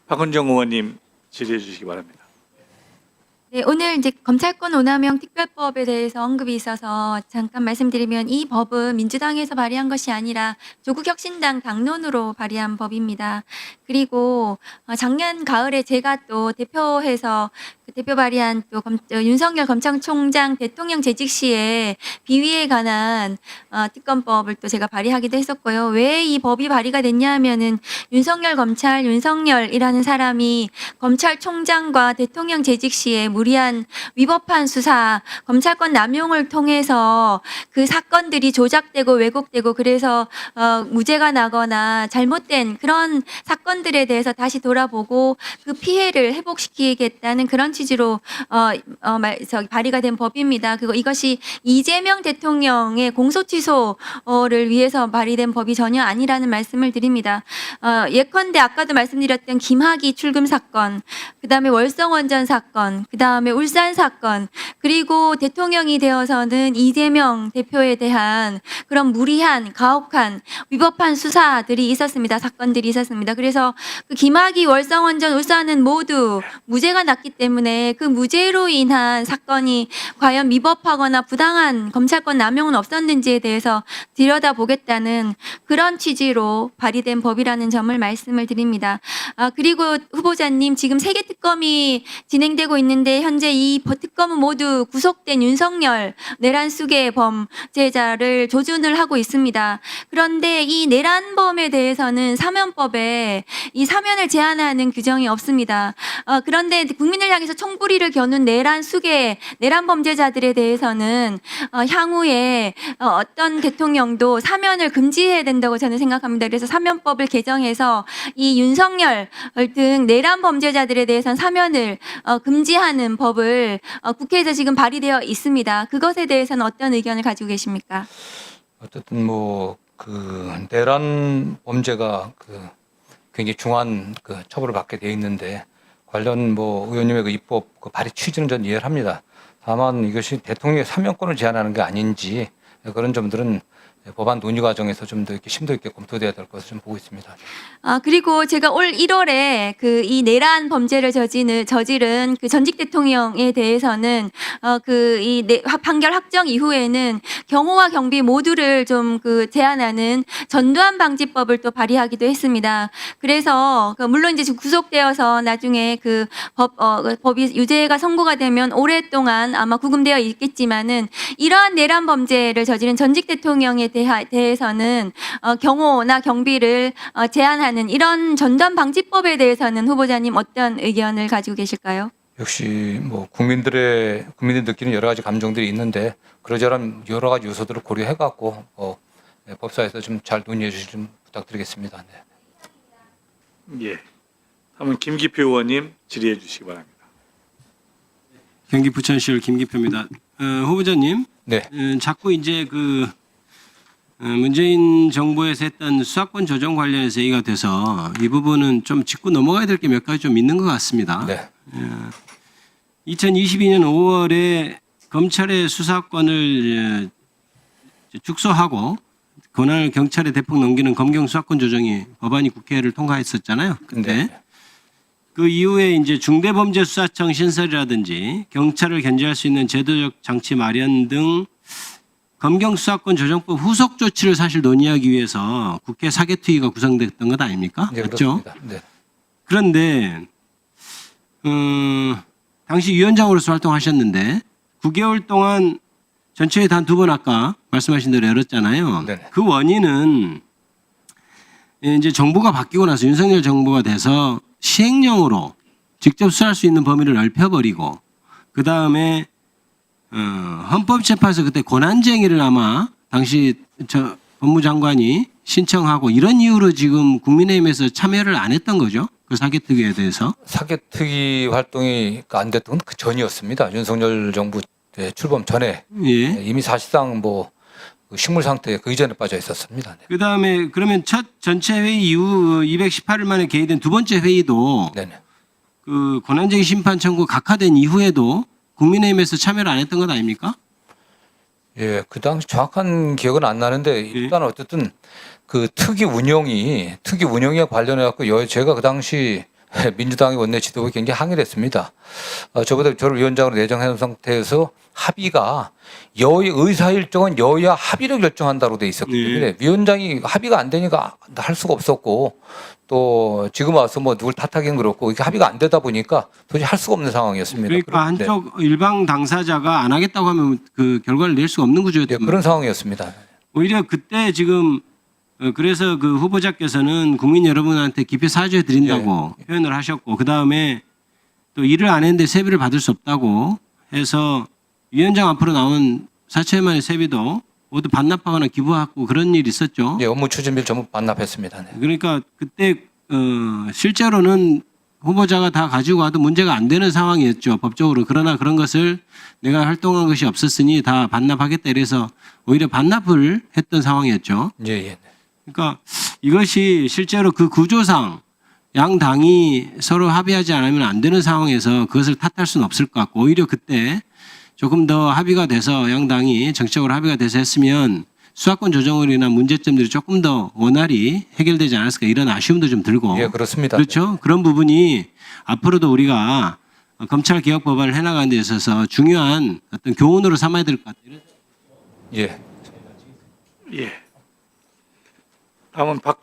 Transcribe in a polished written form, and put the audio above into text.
박은정 의원님 질의해 주시기 바랍니다. 네, 오늘 이제 검찰권 오남용 특별법에 대해서 언급이 있어서 잠깐 말씀드리면 이 법은 민주당에서 발의한 것이 아니라 조국혁신당 당론으로 발의한 법입니다. 그리고 작년 가을에 제가 또 대표해서 그 대표 발의한 또 윤석열 검찰총장 대통령 재직 시에 비위에 관한 특검법을 또 제가 발의하기도 했었고요. 왜 이 법이 발의가 됐냐 하면은 윤석열 검찰 윤석열이라는 사람이 검찰총장과 대통령 재직 시에 무리한 위법한 수사, 검찰권 남용을 통해서 그 사건들이 조작되고 왜곡되고 그래서 무죄가 나거나 잘못된 그런 사건들에 대해서 다시 돌아보고 그 피해를 회복시키겠다는 그런 취지로 발의가 된 법입니다. 그리고 이것이 이재명 대통령의 공소취소를 위해서 발의된 법이 전혀 아니라는 말씀을 드립니다. 예컨대 아까도 말씀드렸던 김학의 출금 사건, 그다음에 월성원전 사건, 그다음에 울산 사건, 그리고 대통령이 되어서는 이재명 대표에 대한 그런 무리한 가혹한 위법한 수사들이 있었습니다. 사건들이 있었습니다. 그래서 그 김학의 월성원전 울산은 모두 무죄가 났기 때문에 그 무죄로 인한 사건이 과연 위법하거나 부당한 검찰권 남용은 없었는지에 대해서 들여다보겠다는 그런 취지로 발의된 법이라는 점을 말씀을 드립니다. 그리고 후보자님, 지금 3개 특검이 진행되고 있는데 현재 이 특검은 모두 구속된 윤석열 내란 수괴 범죄자를 조준을 하고 있습니다. 그런데 이 내란범에 대해서는 사면법에 이 사면을 제한하는 규정이 없습니다. 그런데 국민을 향해서 총부리를 겨눈 내란 수괴, 내란 범죄자들에 대해서는 향후에 어떤 대통령도 사면을 금지해야 된다고 저는 생각합니다. 그래서 사면법을 개정해서 이 윤석열 등 내란 범죄자들에 대해서는 사면을 금지하는 법을 국회에서 지금 발의되어 있습니다. 그것에 대해서는 어떤 의견을 가지고 계십니까? 어쨌든 그 내란 범죄가 굉장히 중한 처벌을 받게 돼 있는데 관련 의원님의 그 입법 발의 취지는 전 이해를 합니다. 다만 이것이 대통령의 사면권을 제한하는 게 아닌지 그런 점들은 법안 논의 과정에서 좀 더 이렇게 심도 있게 검토돼야 될 것을 좀 보고 있습니다. 그리고 제가 올 1월에 이 내란 범죄를 저지른 그 전직 대통령에 대해서는 판결 확정 이후에는 경호와 경비 모두를 좀 제한하는 전두환 방지법을 또 발의하기도 했습니다. 그래서 물론 이제 구속되어서 나중에 법이 유죄가 선고가 되면 오랫동안 아마 구금되어 있겠지만은 이러한 내란 범죄를 저지른 전직 대통령에 대해서는 경호나 경비를 제한하는 이런 전두환 방지법에 대해서는 후보자님 어떤 의견을 가지고 계실까요? 역시 국민들이 느끼는 여러 가지 감정들이 있는데 그러저런 여러 가지 요소들을 고려해 갖고 법사에서 좀 잘 논의해 주시길 좀 부탁드리겠습니다. 네. 예. 다음은 김기표 의원님 질의해 주시기 바랍니다. 경기 부천시를 김기표입니다. 후보자님, 네. 자꾸 이제 문재인 정부에서 했던 수사권 조정 관련해서 얘기가 돼서 이 부분은 좀 짚고 넘어가야 될 게 몇 가지 좀 있는 것 같습니다. 네. 2022년 5월에 검찰의 수사권을 축소하고 권한을 경찰에 대폭 넘기는 검경 수사권 조정이 법안이 국회를 통과했었잖아요. 근데 네. 그 이후에 이제 중대범죄수사청 신설이라든지 경찰을 견제할 수 있는 제도적 장치 마련 등 검경 수사권 조정법 후속 조치를 사실 논의하기 위해서 국회 사개특위가 구성됐던 것 아닙니까? 네, 맞죠? 그렇습니다. 네. 그런데 당시 위원장으로서 활동하셨는데 9개월 동안 전체에 단 2번 아까 말씀하신 대로 열었잖아요. 네네. 그 원인은 이제 정부가 바뀌고 나서 윤석열 정부가 돼서 시행령으로 직접 수사할 수 있는 범위를 넓혀버리고 그 다음에 헌법재판소 그때 권한쟁의를 아마 당시 법무장관이 신청하고 이런 이유로 지금 국민의힘에서 참여를 안 했던 거죠. 그 사개특위에 대해서. 사개특위 활동이 안 됐던 건 그 전이었습니다. 윤석열 정부 출범 전에 예. 이미 사실상 그 식물 상태에 그 이전에 빠져 있었습니다. 네. 그 다음에 그러면 첫 전체 회의 이후 218일 만에 개의된 두 번째 회의도 네네. 그 권한쟁의 심판 청구 각하된 이후에도 국민의힘에서 참여를 안 했던 것 아닙니까? 예, 그 당시 정확한 기억은 안 나는데 일단 어쨌든 그 특위 운영에 관련해 갖고 제가 그 당시 민주당의 원내 지도부 굉장히 항의를 했습니다. 저보다 저를 위원장으로 내정해 놓은 상태에서 합의가 의사 일정은 여야 합의로 결정한다고 돼 있었기 때문에 위원장이 합의가 안 되니까 할 수가 없었고 또 지금 와서 뭐 누굴 탓하기는 그렇고 이게 합의가 안 되다 보니까 도저히 할 수가 없는 상황이었습니다. 그러니까 네. 한쪽 일방 당사자가 안 하겠다고 하면 그 결과를 낼 수가 없는 구조였던 네, 그런 상황이었습니다. 오히려 그때 지금 그래서 그 후보자께서는 국민 여러분한테 깊이 사죄해 드린다고 표현을 하셨고 그 다음에 또 일을 안 했는데 세비를 받을 수 없다고 해서 위원장 앞으로 나온 4천만의 세비도 모두 반납하거나 기부하고 그런 일이 있었죠. 예, 업무 추진비를 전부 반납했습니다. 네. 그러니까 그때 실제로는 후보자가 다 가지고 와도 문제가 안 되는 상황이었죠. 법적으로. 그러나 그런 것을 내가 활동한 것이 없었으니 다 반납하겠다 이래서 오히려 반납을 했던 상황이었죠. 예, 예. 그러니까 이것이 실제로 그 구조상 양 당이 서로 합의하지 않으면 안 되는 상황에서 그것을 탓할 수는 없을 것 같고 오히려 그때 조금 더 합의가 돼서 양 당이 정치적으로 합의가 돼서 했으면 수사권 조정으로 인한 문제점들이 조금 더 원활히 해결되지 않았을까 이런 아쉬움도 좀 들고 예, 그렇습니다. 그렇죠. 그런 부분이 앞으로도 우리가 검찰 개혁 법안을 해나가는 데 있어서 중요한 어떤 교훈으로 삼아야 될 것 같아요. 예. 예. 다음은 박